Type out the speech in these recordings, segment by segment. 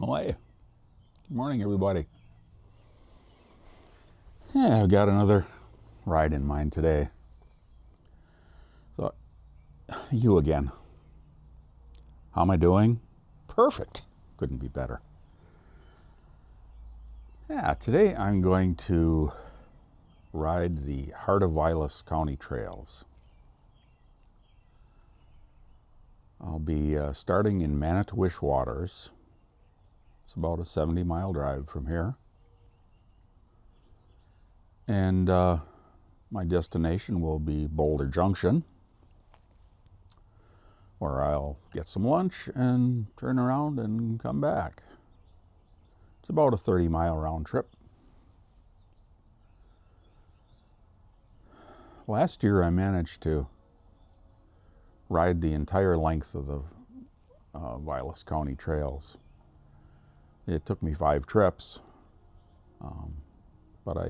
Oh, hey. Good morning, everybody. Yeah, I've got another ride in mind today. So, you again. How am I doing? Perfect. Couldn't be better. Yeah, today I'm going to ride the Heart of Vilas County trails. I'll be starting in Manitowish Waters. It's about a 70-mile drive from here. And my destination will be Boulder Junction, where I'll get some lunch and turn around and come back. It's about a 30-mile round trip. Last year I managed to ride the entire length of the Vilas County trails. It took me 5 trips, but I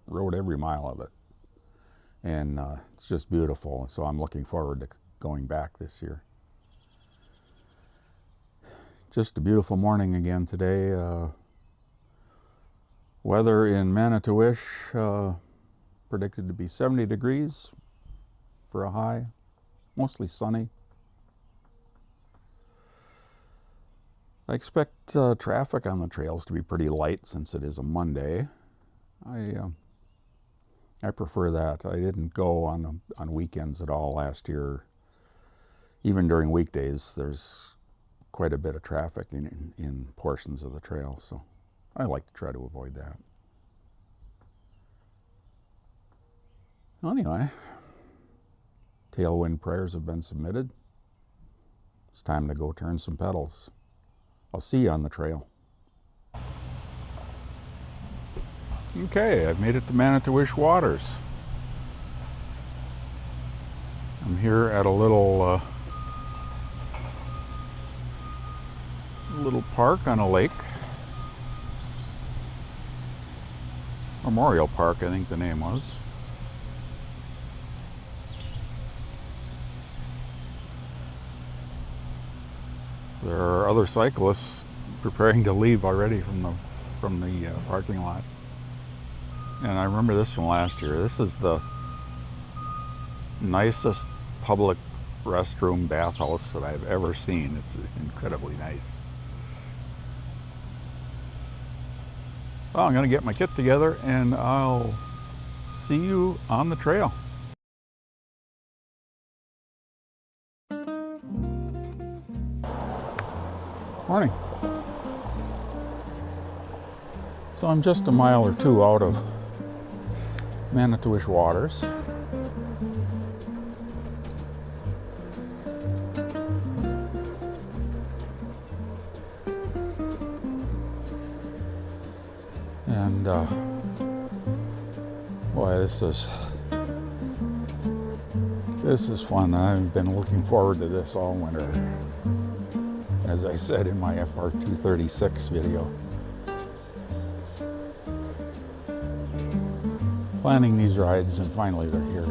rode every mile of it. And it's just beautiful, so I'm looking forward to going back this year. Just a beautiful morning again today. Weather in Manitowish predicted to be 70 degrees for a high, mostly sunny. I expect traffic on the trails to be pretty light since it is a Monday. I prefer that. I didn't go on weekends at all last year. Even during weekdays, there's quite a bit of traffic in portions of the trail, so I like to try to avoid that. Anyway, tailwind prayers have been submitted. It's time to go turn some pedals. I'll see you on the trail. Okay, I've made it to Manitowish Waters. I'm here at a little park on a lake. Memorial Park, I think the name was. There are other cyclists preparing to leave already from the parking lot. And I remember this from last year. This is the nicest public restroom bathhouse that I've ever seen. It's incredibly nice. Well, I'm going to get my kit together and I'll see you on the trail. Morning. So I'm just a mile or two out of Manitowish Waters. And boy, this is fun. I've been looking forward to this all winter, as I said in my FR 236 video. Planning these rides, and finally they're here.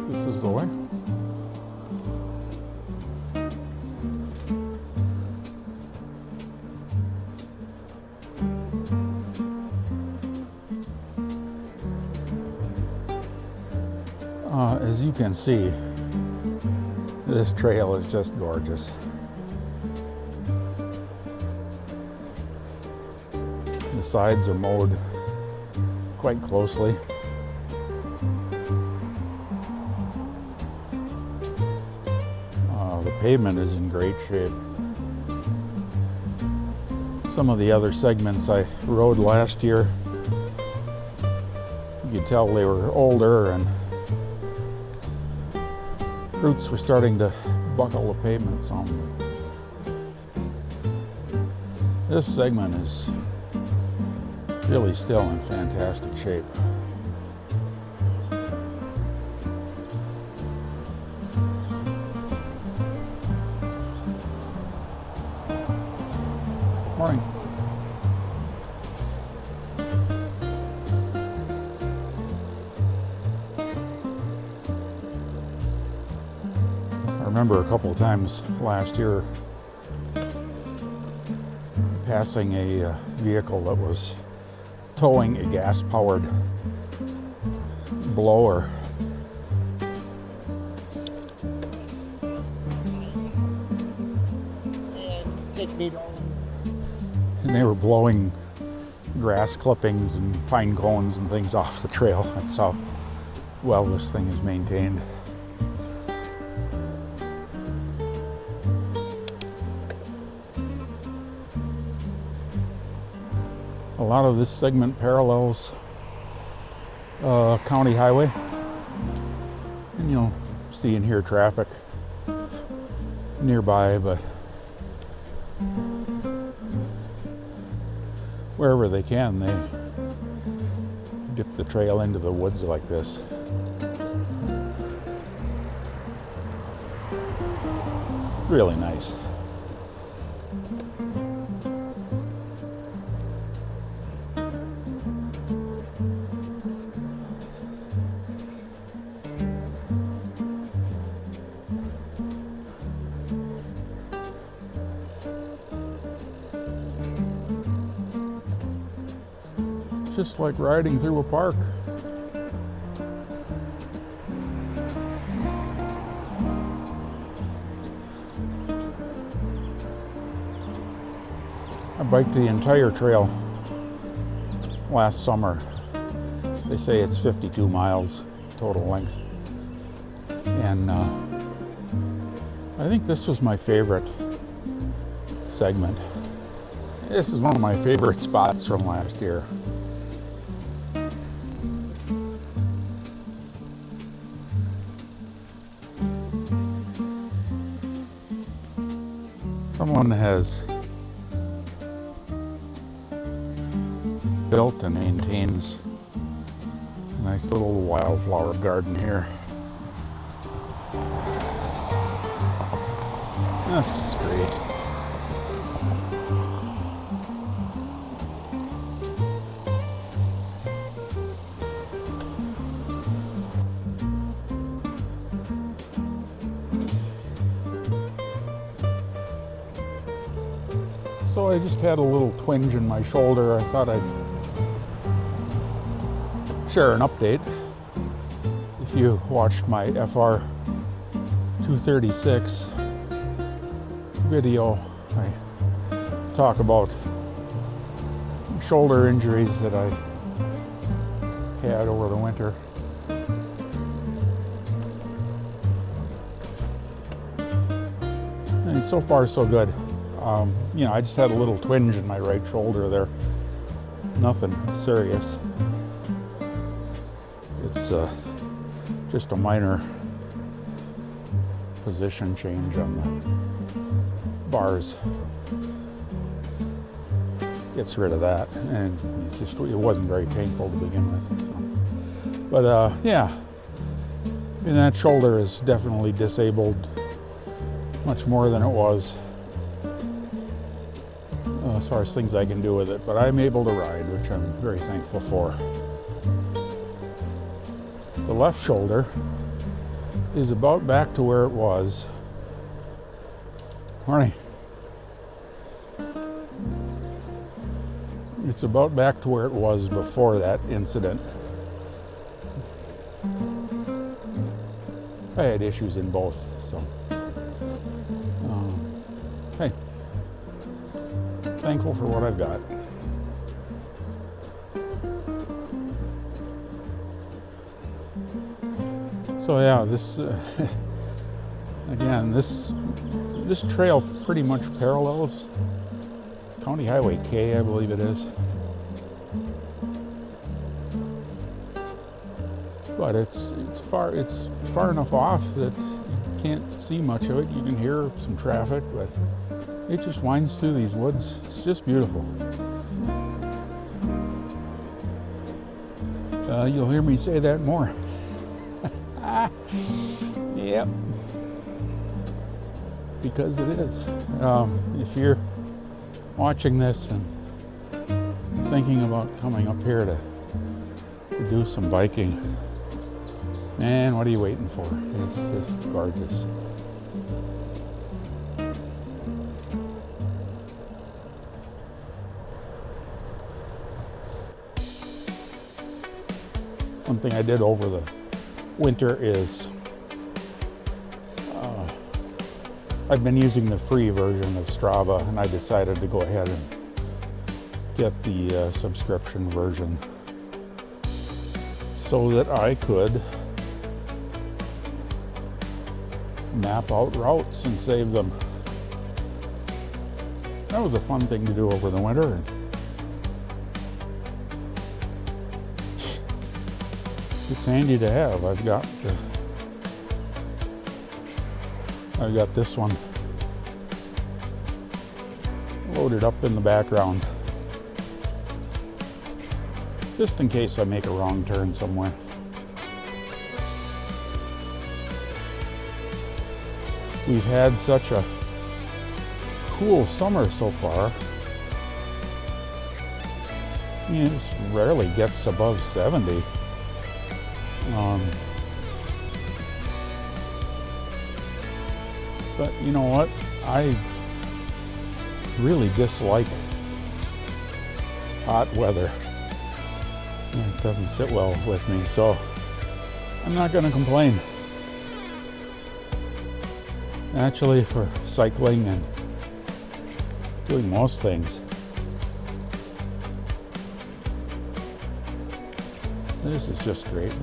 This is the way. As you can see, this trail is just gorgeous. The sides are mowed quite closely. The pavement is in great shape. Some of the other segments I rode last year, you could tell they were older and roots were starting to buckle the pavement some. This segment is Really still in fantastic shape. Morning. I remember a couple of times last year passing a vehicle that was towing a gas-powered blower. And take me down. And they were blowing grass clippings and pine cones and things off the trail. That's how well this thing is maintained. A lot of this segment parallels county highway, and you'll see and hear traffic nearby, but wherever they can, they dip the trail into the woods like this. Really nice. Just like riding through a park. I biked the entire trail last summer. They say it's 52 miles total length. And I think this was my favorite segment. This is one of my favorite spots from last year. Someone has built and maintains a nice little wildflower garden here. That's just great. So I just had a little twinge in my shoulder. I thought I'd share an update. If you watched my FR 236 video, I talk about shoulder injuries that I had over the winter. And so far so good. You know, I just had a little twinge in my right shoulder there. Nothing serious. It's just a minor position change on the bars. Gets rid of that, and it wasn't very painful to begin with. So. But yeah, and that shoulder is definitely disabled much more than it was. As far as things I can do with it, but I'm able to ride, which I'm very thankful for. The left shoulder is about back to where it was. Morning. It's about back to where it was before that incident. I had issues in both, so. Hey. Thankful for what I've got. So yeah, this again, this trail pretty much parallels County Highway K, I believe it is. But it's far enough off that you can't see much of it. You can hear some traffic, but it just winds through these woods. It's just beautiful. You'll hear me say that more. Yep. Because it is. If you're watching this and thinking about coming up here to do some biking, man, what are you waiting for? It's just gorgeous. One thing I did over the winter is I've been using the free version of Strava, and I decided to go ahead and get the subscription version so that I could map out routes and save them. That was a fun thing to do over the winter. It's handy to have. I've got this one loaded up in the background, just in case I make a wrong turn somewhere. We've had such a cool summer so far. I mean, it rarely gets above 70. But you know what? I really dislike hot weather. It doesn't sit well with me, so I'm not going to complain. Actually, for cycling and doing most things, this is just great.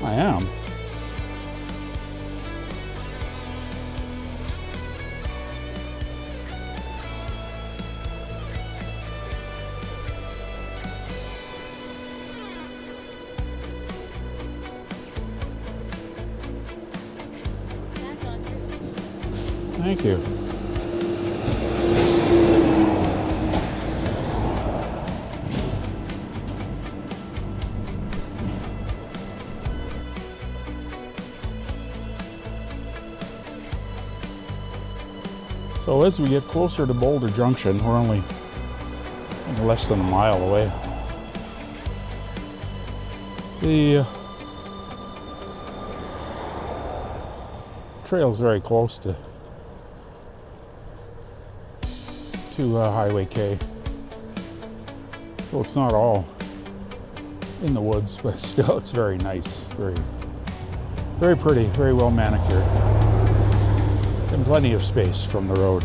I am. Thank you. So as we get closer to Boulder Junction, we're only less than a mile away. The trail's very close to Highway K. So it's not all in the woods, but still it's very nice, very pretty, very well manicured. And plenty of space from the road.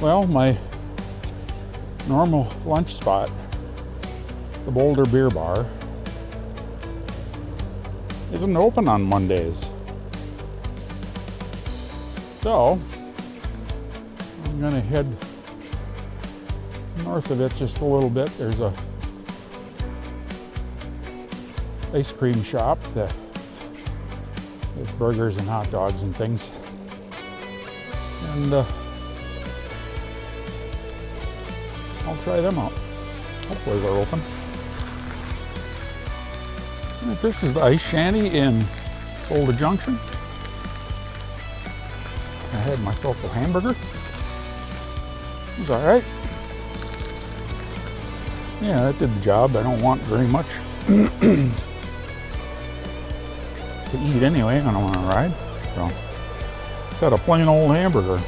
Well, my normal lunch spot, the Boulder Beer Bar, isn't open on Mondays. So I'm gonna head north of it just a little bit. There's a ice cream shop that has burgers and hot dogs and things. And I'll try them out. Hopefully they're open. This is the Ice Shanty in Boulder Junction. I had myself a hamburger. It was all right. Yeah, that did the job. I don't want very much to eat anyway when I'm on a ride. So, got a plain old hamburger.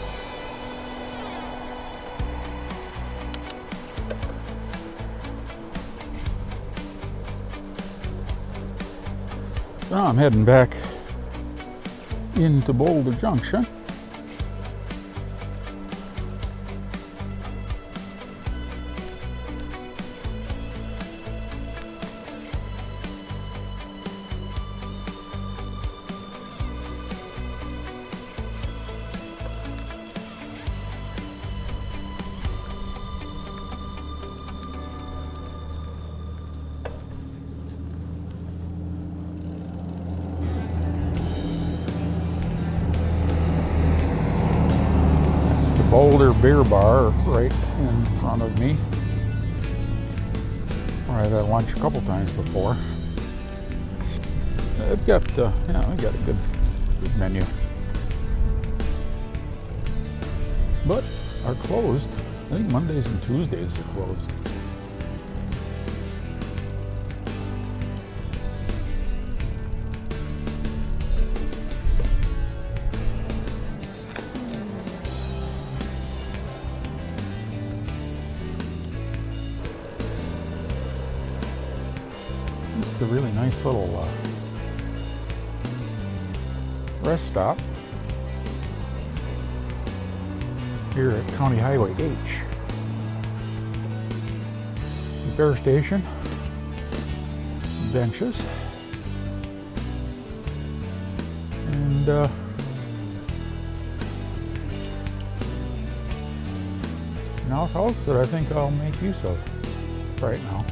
So I'm heading back into Boulder Junction. Boulder Beer Bar right in front of me, where I've had lunch a couple times before. They've got, they've got a good menu, but are closed. I think Mondays and Tuesdays are closed. This is a really nice little rest stop here at County Highway H. Repair station, benches, and an outhouse that I think I'll make use of right now,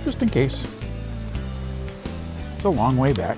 just in case. It's a long way back.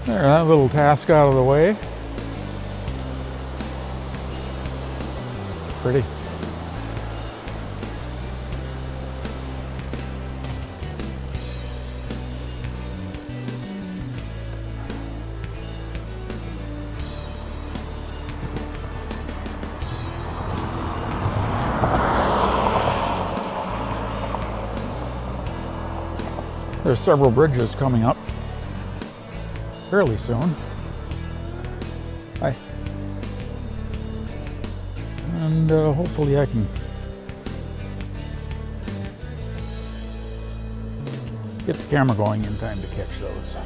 There, that little task out of the way. Pretty. There's several bridges coming up fairly soon. Hi. And hopefully I can get the camera going in time to catch those.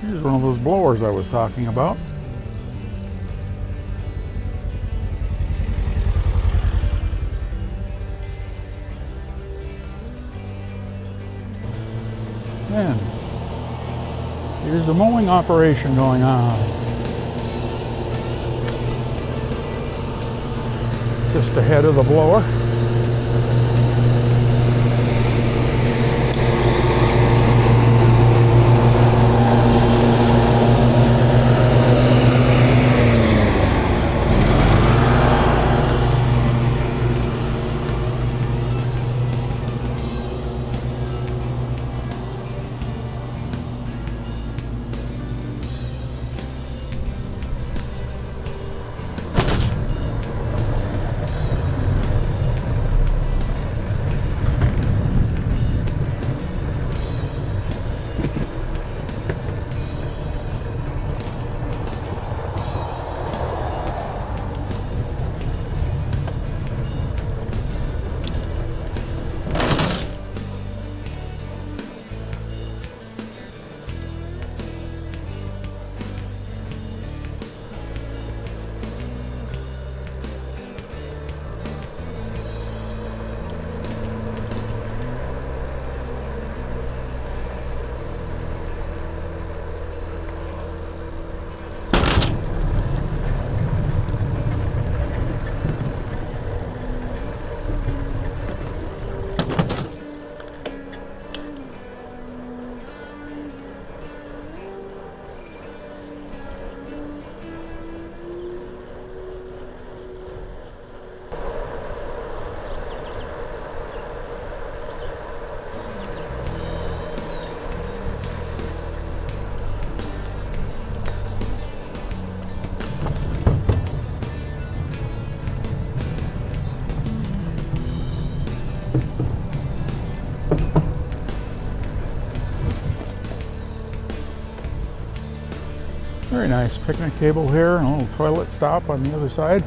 Here's one of those blowers I was talking about. And here's a mowing operation going on. Just ahead of the blower. Very nice picnic table here and a little toilet stop on the other side.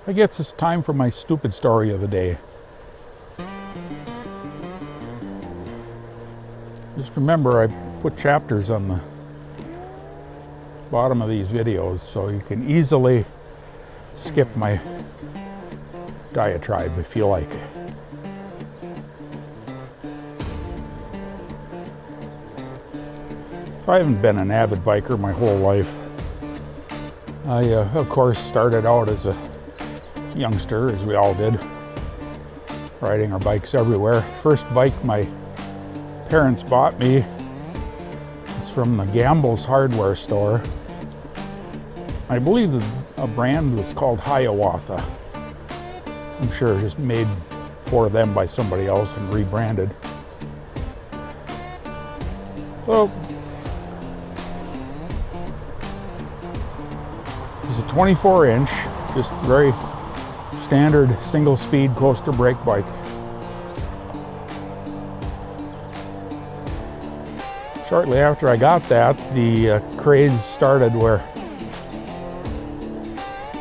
I guess it's time for my stupid story of the day. Just remember, I put chapters on the bottom of these videos so you can easily skip my diatribe if you like. So I haven't been an avid biker my whole life. I, of course, started out as a youngster, as we all did, riding our bikes everywhere. First bike my parents bought me is from the Gamble's hardware store. I believe a brand was called Hiawatha. I'm sure it was made for them by somebody else and rebranded. So it's a 24-inch, just very standard single-speed coaster brake bike. Shortly after I got that, the craze started where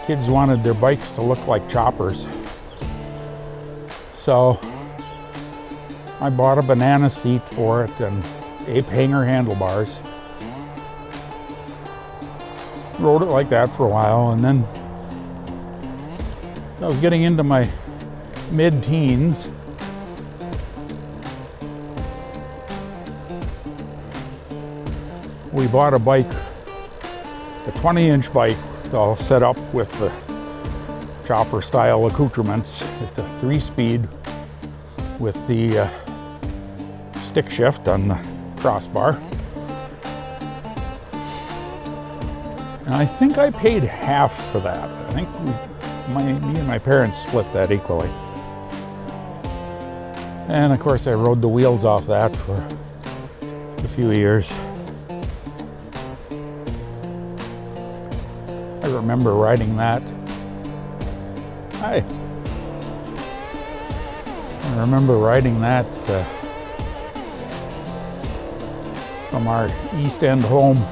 kids wanted their bikes to look like choppers. So I bought a banana seat for it and ape hanger handlebars. Rode it like that for a while, and then I was getting into my mid-teens. We bought a bike, a 20-inch bike, all set up with the chopper-style accoutrements. It's a 3-speed with the stick shift on the crossbar. And I think I paid half for that. I think me and my parents split that equally. And of course I rode the wheels off that for a few years. I remember riding that. I remember riding that from our East End home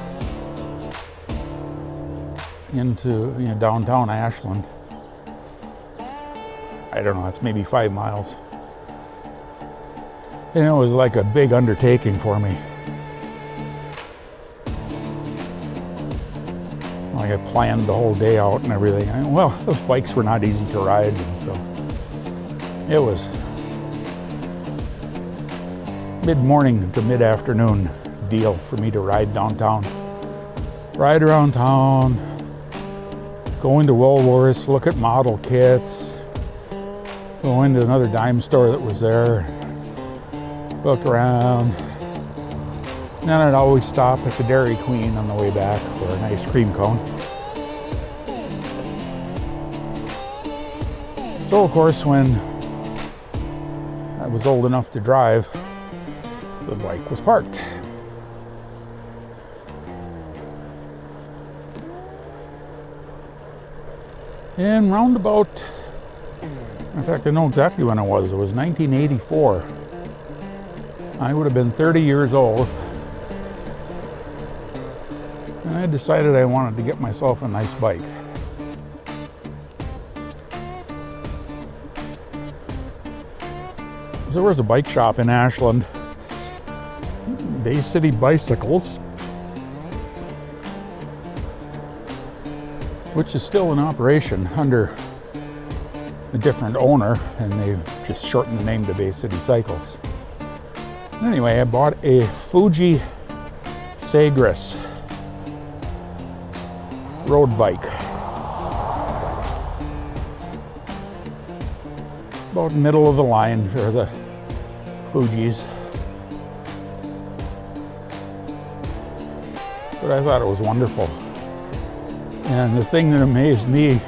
into downtown Ashland. I don't know, it's maybe 5 miles. And it was like a big undertaking for me. Like I planned the whole day out and everything. Well, those bikes were not easy to ride, and so it was mid-morning to mid-afternoon deal for me to ride downtown. Ride around town, go into Woolworths, look at model kits, go into another dime store that was there, look around. Then I'd always stop at the Dairy Queen on the way back for an ice cream cone. So of course, when I was old enough to drive, the bike was parked. And roundabout, in fact, I know exactly when it was 1984. I would have been 30 years old. And I decided I wanted to get myself a nice bike. So there was a bike shop in Ashland, Bay City Bicycles, which is still in operation under a different owner, and they've just shortened the name to Bay City Cycles. Anyway, I bought a Fuji Sagres road bike. About middle of the line for the Fujis. But I thought it was wonderful. And the thing that amazed me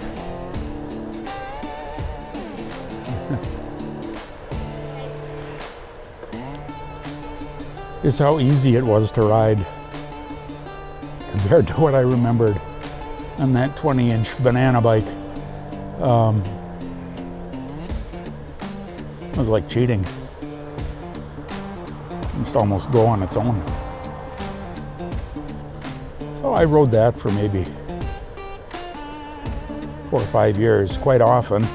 is how easy it was to ride compared to what I remembered. on that 20-inch banana bike. It was like cheating. Just almost go on its own. So I rode that for maybe 4 or 5 years, quite often.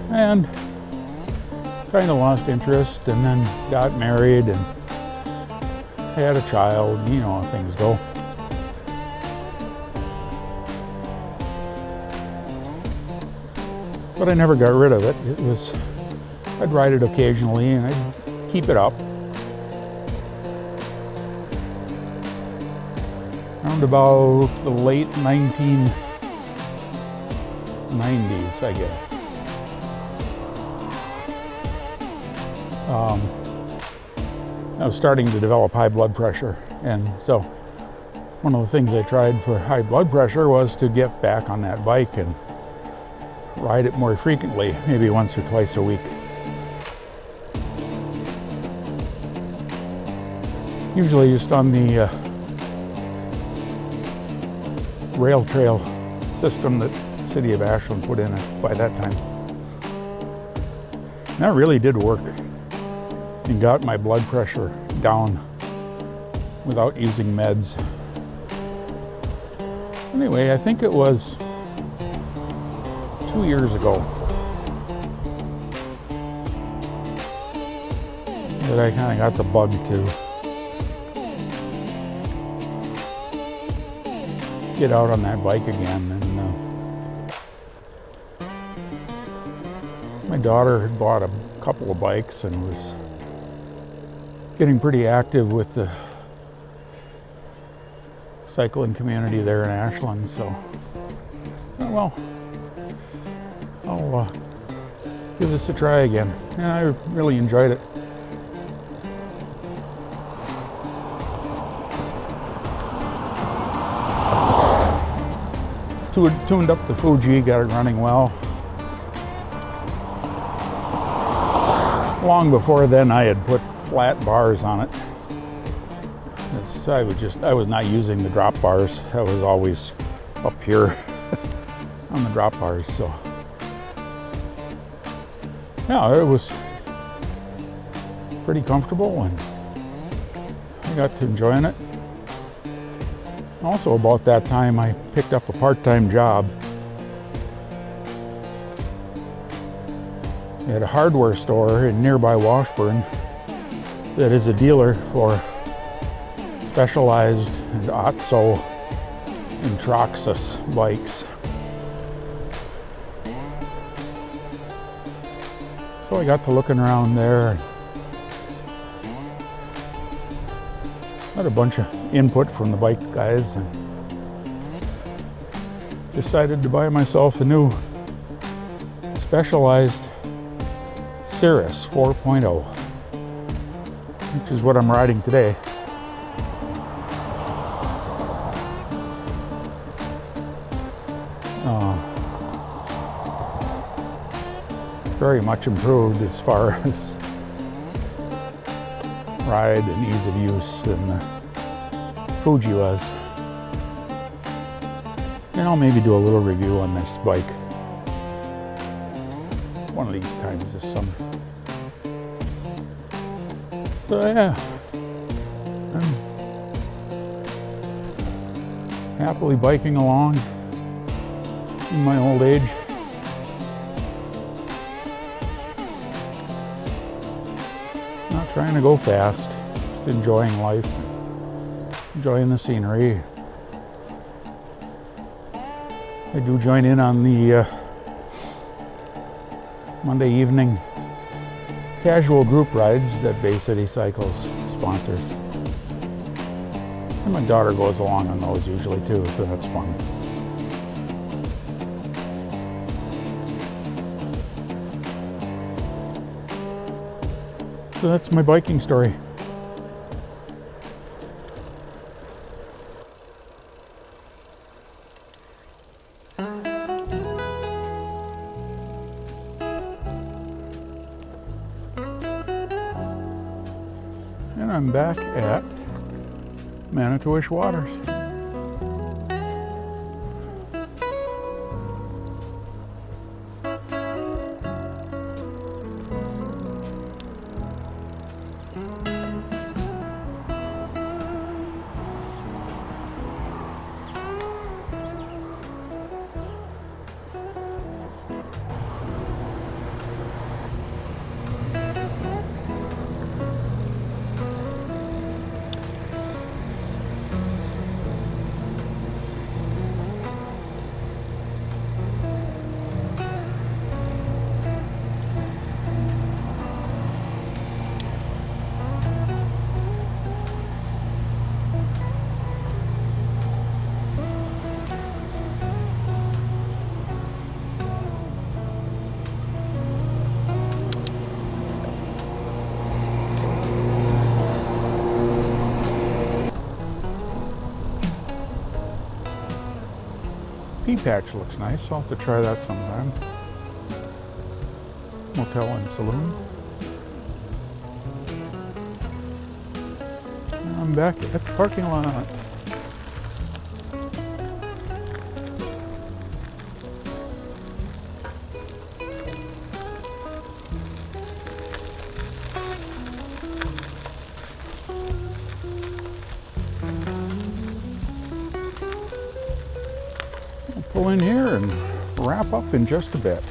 And kind of lost interest, and then got married and had a child. You know how things go. But I never got rid of it. I'd ride it occasionally and I'd keep it up. Around about the late 1990s, I guess. I was starting to develop high blood pressure, and so one of the things I tried for high blood pressure was to get back on that bike and ride it more frequently, maybe once or twice a week. Usually just on the rail trail system that the city of Ashland put in by that time. And that really did work and got my blood pressure down without using meds. Anyway, I think it was 2 years ago that I kind of got the bug to get out on that bike again. And my daughter had bought a couple of bikes and was getting pretty active with the cycling community there in Ashland, so I thought, well, I'll give this a try again. And I really enjoyed it. Tuned up the Fuji, got it running well. Long before then, I had put flat bars on it. I was not using the drop bars. I was always up here on the drop bars, so. Yeah, it was pretty comfortable and I got to enjoying it. Also, about that time, I picked up a part-time job at a hardware store in nearby Washburn that is a dealer for Specialized and Otso and Troxus bikes. So I got to looking around there. Got a bunch of input from the bike guys and decided to buy myself a new Specialized Cirrus 4.0, which is what I'm riding today. Very much improved as far as ride and ease of use than the Fuji was. And I'll maybe do a little review on this bike one of these times this summer. So yeah, I'm happily biking along in my old age. Not trying to go fast, just enjoying life, enjoying the scenery. I do join in on the Monday evening casual group rides that Bay City Cycles sponsors. And my daughter goes along on those usually too, so that's fun. So that's my biking story. I'm back at Manitowish Waters. Pea patch looks nice. I'll have to try that sometime. Motel and saloon. I'm back at the parking lot. I'll pull in here and wrap up in just a bit.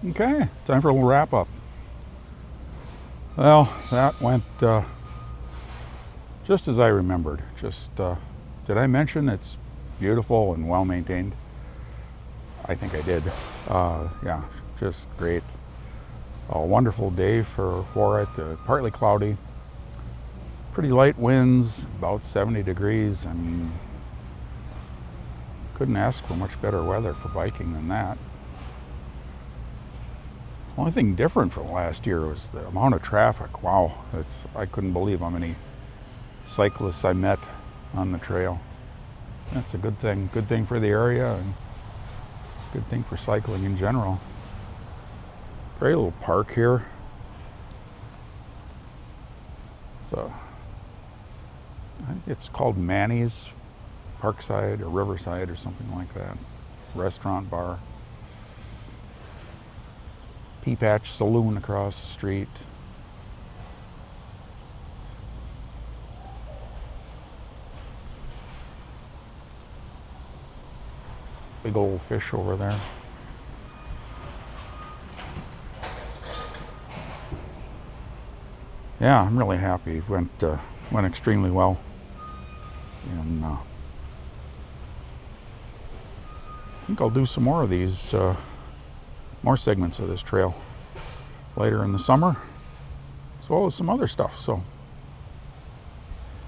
Okay, time for a little wrap up. Well, that went just as I remembered. Did I mention it's beautiful and well maintained? I think I did. Yeah, just great. A wonderful day for it. Partly cloudy. Pretty light winds, about 70 degrees. I mean, couldn't ask for much better weather for biking than that. Only thing different from last year was the amount of traffic. Wow, I couldn't believe how many cyclists I met on the trail. That's a good thing. Good thing for the area and good thing for cycling in general. Great little park here. So I think it's called Manny's Parkside or Riverside or something like that. Restaurant, bar. Pea patch saloon across the street. Big old fish over there. Yeah, I'm really happy. It went extremely well. And I think I'll do some more of these, more segments of this trail later in the summer, as well as some other stuff. So,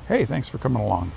hey, thanks for coming along.